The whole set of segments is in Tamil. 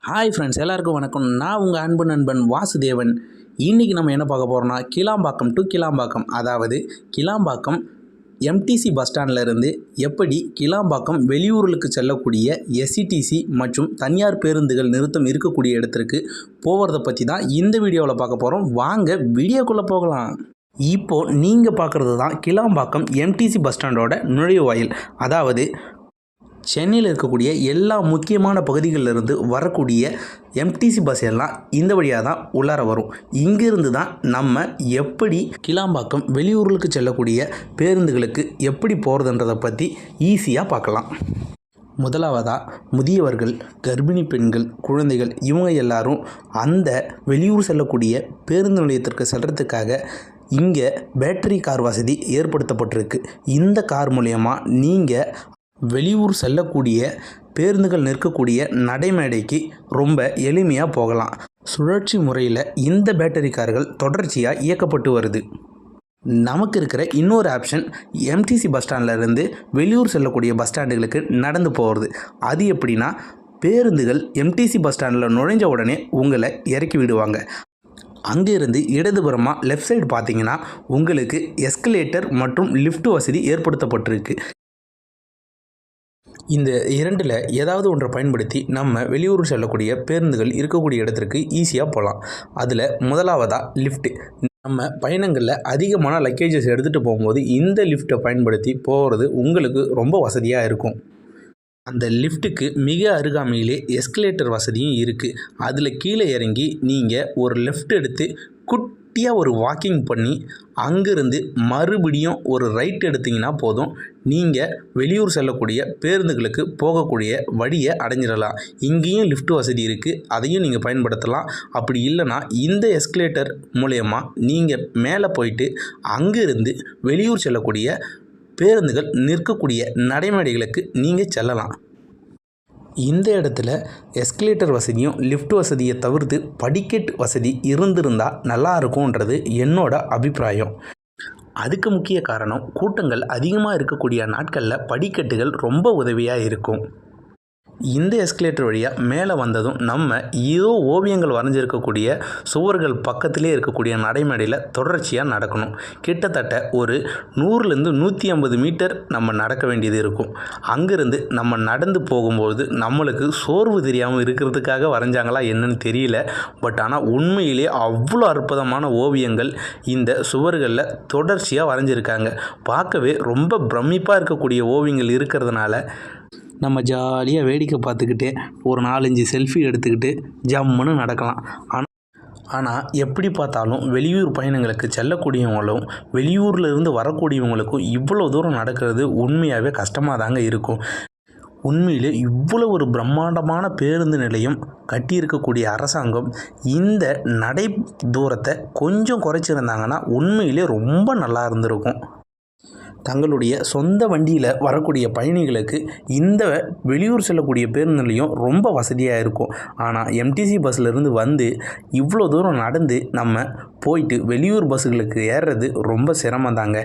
ஹாய் ஃப்ரெண்ட்ஸ், எல்லாருக்கும் வணக்கம். நான் உங்கள் அன்பு நண்பன் வாசுதேவன். இன்றைக்கி நம்ம என்ன பார்க்க போகிறோம்னா, கிளாம்பாக்கம் டு கிளாம்பாக்கம், அதாவது கிளாம்பாக்கம் எம்டிசி பஸ் ஸ்டாண்ட்லேருந்து எப்படி கிளாம்பாக்கம் வெளியூர்களுக்கு செல்லக்கூடிய எஸ்சிடிசி மற்றும் தனியார் பேருந்துகள் நிறுத்தம் இருக்கக்கூடிய இடத்திற்கு போகிறத பற்றி தான் இந்த வீடியோவில் பார்க்க போகிறோம். வாங்க வீடியோக்குள்ளே போகலாம். இப்போது நீங்கள் பார்க்குறது தான் கிளாம்பாக்கம் எம்டிசி பஸ் ஸ்டாண்டோட நுழைவாயில். அதாவது சென்னையில் இருக்கக்கூடிய எல்லா முக்கியமான பகுதிகளிலிருந்து வரக்கூடிய எம்டிசி பஸ் எல்லாம் இந்த வழியாக தான் உள்ளார வரும். இங்கிருந்து தான் நம்ம எப்படி கிளாம்பாக்கம் வெளியூர்களுக்கு செல்லக்கூடிய பேருந்துகளுக்கு எப்படி போகிறதுன்றதை பற்றி ஈஸியாக பார்க்கலாம். முதலாவதாக முதியவர்கள், கர்ப்பிணி பெண்கள், குழந்தைகள் இவங்க எல்லாரும் அந்த வெளியூர் செல்லக்கூடிய பேருந்து நிலையத்திற்கு செல்கிறதுக்காக இங்கே பேட்டரி கார் வசதி ஏற்படுத்தப்பட்டிருக்கு. இந்த கார் மூலயமா நீங்கள் வெளியூர் செல்லக்கூடிய பேருந்துகள் நிற்கக்கூடிய நடைமேடைக்கு ரொம்ப எளிமையாக போகலாம். சுழற்சி முறையில் இந்த பேட்டரி கார்கள் தொடர்ச்சியாக இயக்கப்பட்டு வருது. நமக்கு இருக்கிற இன்னொரு ஆப்ஷன் எம்டிசி பஸ் ஸ்டாண்ட்லேருந்து வெளியூர் செல்லக்கூடிய பஸ் ஸ்டாண்டுகளுக்கு நடந்து போகிறது. அது எப்படின்னா, பேருந்துகள் எம்டிசி பஸ் ஸ்டாண்டில் நுழைஞ்ச உடனே உங்களை இறக்கி விடுவாங்க. அங்கேருந்து இடதுபுறமாக லெஃப்ட் சைடு பார்த்தீங்கன்னா உங்களுக்கு எஸ்கலேட்டர் மற்றும் லிஃப்ட் வசதி ஏற்படுத்தப்பட்டிருக்கு. இந்த இரண்டில் ஏதாவது ஒன்றை பயன்படுத்தி நம்ம வெளியூர் செல்லக்கூடிய பேருந்துகள் இருக்கக்கூடிய இடத்திற்கு ஈஸியாக போகலாம். அதில் முதலாவதாக லிஃப்ட்டு. நம்ம பயணங்களில் அதிகமான லக்கேஜஸ் எடுத்துகிட்டு போகும்போது இந்த லிஃப்ட்டை பயன்படுத்தி போகிறது உங்களுக்கு ரொம்ப வசதியாக இருக்கும். அந்த லிஃப்ட்டுக்கு மிக அருகாமையிலே எஸ்கலேட்டர் வசதியும் இருக்குது. அதில் கீழே இறங்கி நீங்கள் ஒரு லெஃப்ட் எடுத்து குட்டியாக ஒரு வாக்கிங் பண்ணி அங்கேருந்து மறுபடியும் ஒரு ரைட் எடுத்திங்கன்னா போதும், நீங்கள் வெளியூர் செல்லக்கூடிய பேருந்துகளுக்கு போகக்கூடிய வழியை அடைஞ்சிடலாம். இங்கேயும் லிஃப்ட் வசதி இருக்குது, அதையும் நீங்கள் பயன்படுத்தலாம். அப்படி இல்லைனா இந்த எஸ்கலேட்டர் மூலயமா நீங்கள் மேலே போயிட்டு அங்கேருந்து வெளியூர் செல்லக்கூடிய பேருந்துகள் நிற்கக்கூடிய நடைமேடைகளுக்கு நீங்கள் செல்லலாம். இந்த இடத்துல எஸ்கலேட்டர் வசதியும் லிஃப்ட் வசதியை தவிர்த்து படிக்கட் வசதி இருந்திருந்தால் நல்லா இருக்கும்ன்றது என்னோட அபிப்பிராயம். அதுக்கு முக்கிய காரணம், கூட்டங்கள் அதிகமாக இருக்கக்கூடிய நாட்களில் படிக்கட்டுகள் ரொம்ப உதவியாக இருக்கும். இந்த எஸ்கலேட்டர் வழியாக மேலே வந்ததும் நம்ம ஏதோ ஓவியங்கள் வரைஞ்சிருக்கக்கூடிய சுவர்கள் பக்கத்திலே இருக்கக்கூடிய நடைமேடையில் தொடர்ச்சியாக நடக்கணும். கிட்டத்தட்ட ஒரு 100லேருந்து 150 மீட்டர் நம்ம நடக்க வேண்டியது இருக்கும். அங்கேருந்து நம்ம நடந்து போகும்போது நம்மளுக்கு சோர்வு தெரியாமல் இருக்கிறதுக்காக வரைஞ்சாங்களா என்னன்னு தெரியல. பட் ஆனால் உண்மையிலே அவ்வளோ அற்புதமான ஓவியங்கள் இந்த சுவர்களில் தொடர்ச்சியாக வரைஞ்சிருக்காங்க. பார்க்கவே ரொம்ப பிரமிப்பாக இருக்கக்கூடிய ஓவியங்கள் இருக்கிறதுனால நம்ம ஜாலியாக வேடிக்கை பார்த்துக்கிட்டே ஒரு 4-5 செல்ஃபி எடுத்துக்கிட்டு ஜம்முன்னு நடக்கலாம். ஆனால் எப்படி பார்த்தாலும் வெளியூர் பயணங்களுக்கு செல்லக்கூடியவங்களும் வெளியூர்லேருந்து வரக்கூடியவங்களுக்கும் இவ்வளோ தூரம் நடக்கிறது உண்மையாகவே கஷ்டமாக தாங்க இருக்கும். உண்மையிலே இவ்வளோ ஒரு பிரம்மாண்டமான பேருந்து நிலையம் கட்டியிருக்கக்கூடிய அரசாங்கம் இந்த நடை தூரத்தை கொஞ்சம் குறைச்சிருந்தாங்கன்னா உண்மையிலே ரொம்ப நல்லா இருந்திருக்கும். தங்களுடைய சொந்த வண்டியில் வரக்கூடிய பயணிகளுக்கு இந்த வெளியூர் செல்லக்கூடிய பேருந்து நிலையம் ரொம்ப வசதியாக இருக்கும். ஆனால் எம்டிசி பஸ்ஸிலிருந்து வந்து இவ்வளோ தூரம் நடந்து நம்ம போயிட்டு வெளியூர் பஸ்ஸுகளுக்கு ஏறுறது ரொம்ப சிரமந்தாங்க.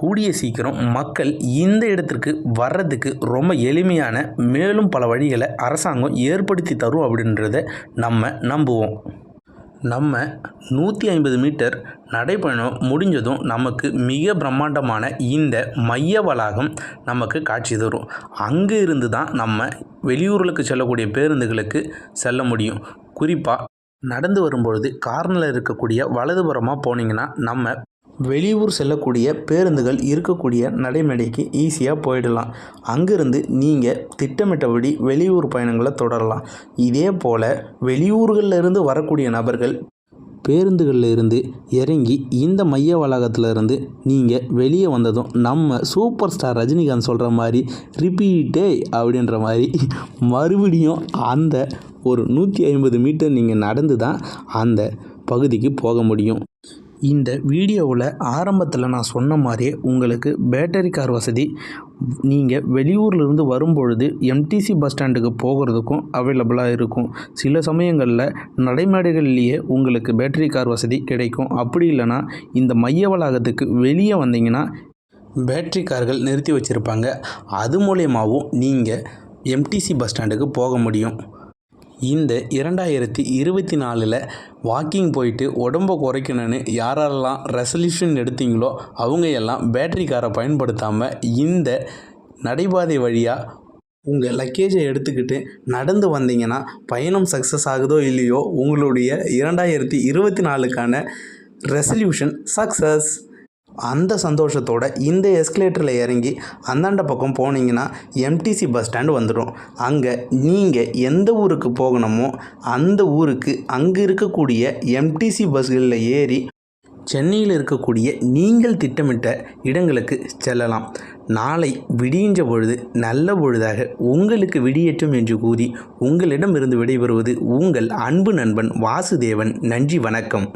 கூடிய சீக்கிரம் மக்கள் இந்த இடத்திற்கு வர்றதுக்கு ரொம்ப எளிமையான மேலும் பல வழிகளை அரசாங்கம் ஏற்படுத்தி தரும் அப்படின்றத நம்ம நம்புவோம். நம்ம 150 மீட்டர் நடைப்பயணம் முடிஞ்சதும் நமக்கு மிக பிரம்மாண்டமான இந்த மைய வளாகம் நமக்கு காட்சி தரும். அங்கே இருந்து தான் நம்ம வெளியூர்களுக்கு செல்லக்கூடிய பேருந்துகளுக்கு செல்ல முடியும். குறிப்பாக நடந்து வரும்பொழுது கார்னரில் இருக்கக்கூடிய வலதுபுறமாக போனீங்கன்னா நம்ம வெளியூர் செல்லக்கூடிய பேருந்துகள் இருக்கக்கூடிய நடைமேடைக்கு ஈஸியாக போயிடலாம். அங்கிருந்து நீங்கள் திட்டமிட்டபடி வெளியூர் பயணங்களை தொடரலாம். இதே போல் வெளியூர்களில் இருந்து வரக்கூடிய நபர்கள் பேருந்துகளில் இருந்து இறங்கி இந்த மைய வளாகத்திலிருந்து நீங்கள் வெளியே வந்ததும் நம்ம சூப்பர் ஸ்டார் ரஜினிகாந்த் சொல்கிற மாதிரி ரிப்பீட்டே அப்படின்ற மாதிரி மறுபடியும் அந்த ஒரு 150 மீட்டர் நீங்கள் நடந்து தான் அந்த பகுதிக்கு போக முடியும். இந்த வீடியோவில் ஆரம்பத்தில் நான் சொன்ன மாதிரியே உங்களுக்கு பேட்டரி கார் வசதி நீங்கள் வெளியூர்லேருந்து வரும்பொழுது எம்டிசி பஸ் ஸ்டாண்டுக்கு போகிறதுக்கும் அவைலபிளாக இருக்கும். சில சமயங்களில் நடைமேடைகள்லேயே உங்களுக்கு பேட்டரி கார் வசதி கிடைக்கும். அப்படி இல்லைனா இந்த மைய வளாகத்துக்கு வெளியே வந்தீங்கன்னா பேட்டரி கார்கள் நிறுத்தி வச்சுருப்பாங்க. அது மூலயமாவும் நீங்கள் எம்டிசி பஸ் ஸ்டாண்டுக்கு போக முடியும். இந்த 2024 வாக்கிங் போயிட்டு உடம்பை குறைக்கணும்னு யாரெல்லாம் ரெசல்யூஷன் எடுத்தீங்களோ அவங்க எல்லாம் பேட்டரி காரை பயன்படுத்தாமல் இந்த நடைபாதை வழியாக உங்கள் லக்கேஜை எடுத்துக்கிட்டு நடந்து வந்தீங்கன்னா பயணம் சக்ஸஸ் ஆகுதோ இல்லையோ உங்களுடைய 2024க்கான ரெசல்யூஷன் சக்ஸஸ். அந்த சந்தோஷத்தோட இந்த எஸ்கலேட்டரில் இறங்கி அந்தாண்ட பக்கம் போனீங்கன்னா எம்டிசி பஸ் ஸ்டாண்டு வந்துடும். அங்கே நீங்கள் எந்த ஊருக்கு போகணுமோ அந்த ஊருக்கு அங்கே இருக்கக்கூடிய எம்டிசி பஸ்களில் ஏறி சென்னையில் இருக்கக்கூடிய நீங்கள் திட்டமிட்ட இடங்களுக்கு செல்லலாம். நாளை விடிகின்ற பொழுது நல்ல பொழுதாக உங்களுக்கு விடியட்டும் என்று கூறி உங்களிடமிருந்து விடைபெறுவது உங்கள் அன்பு நண்பன் வாசுதேவன். நன்றி, வணக்கம்.